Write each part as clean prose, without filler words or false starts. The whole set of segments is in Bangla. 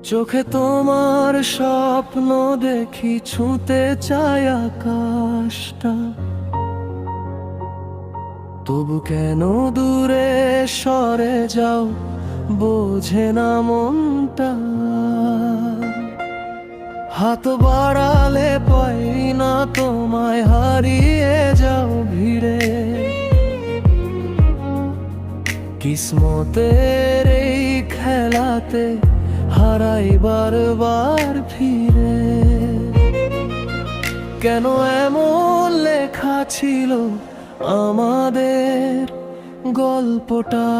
চোখে তোমার স্বপ্ন দেখি, ছুঁতে চাই আকাশটা। তবু কেন দূরে সরে যাও, বোঝে না মনটা। হাত বাড়ালে পাই না তোমায়, হারিয়ে যাও ভিড়ে। কিসমতের এই খেলাতে হারাই বারবার ফিরে। কেন এমন লেখা ছিল আমাদের গল্পটা?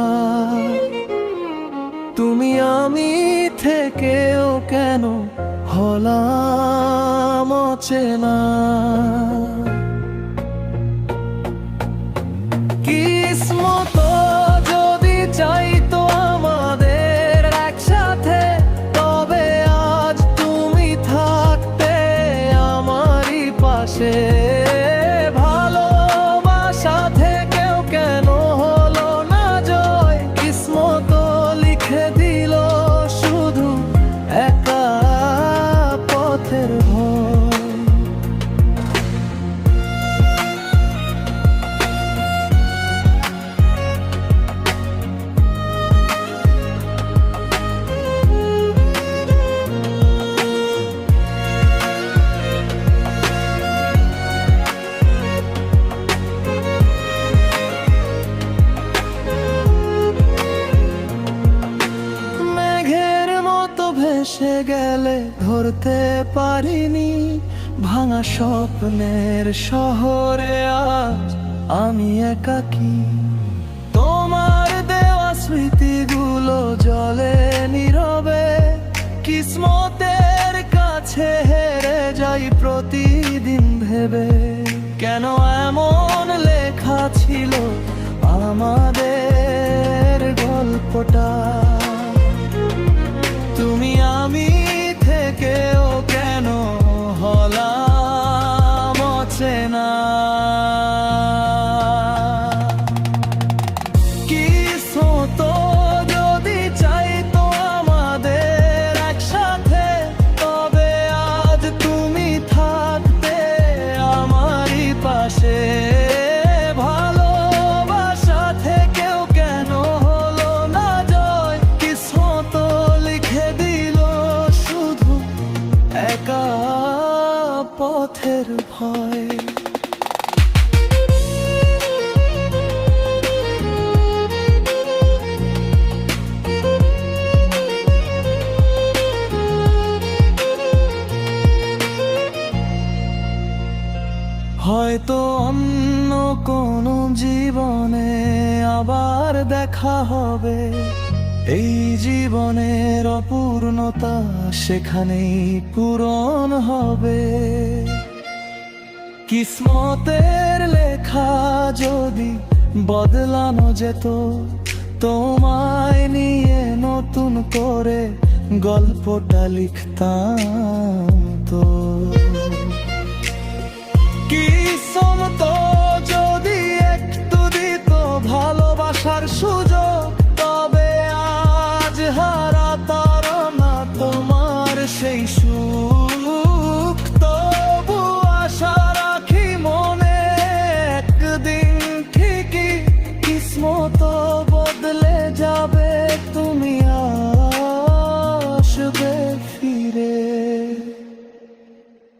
তুমি আমি থেকেও কেন হলাম অচেনা? কিসমত যদি চাইতো আমাদের একসাথে, তবে আজ তুমি থাকতে আমারই পাশে। ভালোবাসা থেকেও কেন হলো না জয়? কিসমত লিখে দিল শুধু একা পথের ভয়। ভেসে গেলে ধরতে পারিনি, ভাঙা স্বপ্নের শহরে আজ আমি একাকী। তোমার দেওয়া স্মৃতিগুলো জলে নীরবে, কিসমতের কাছে হেরে যাই প্রতিদিন ভেবে। কেন এমন লেখা ছিল আমাদের গল্পটা? তুমি আমি থেকেও কেন হলাম অচেনা? কিসমত যদি চাইতো আমাদের একসাথে, তবে আজ তুমি থাকতে আমারই পাশে। ভালোবাসা থেকেও কেন হলো না জয়? কিসমত লিখে দিল শুধু একা পথের ভয়। হয়তো অন্য কোনো জীবনে আবার দেখা হবে। এই জীবনের অপূর্ণতা সেখানেই পূরণ হবে। কিসমতের লেখা যদি বদলানো যেত, তোমায় নিয়ে নতুন করে গল্পটা লিখতাম।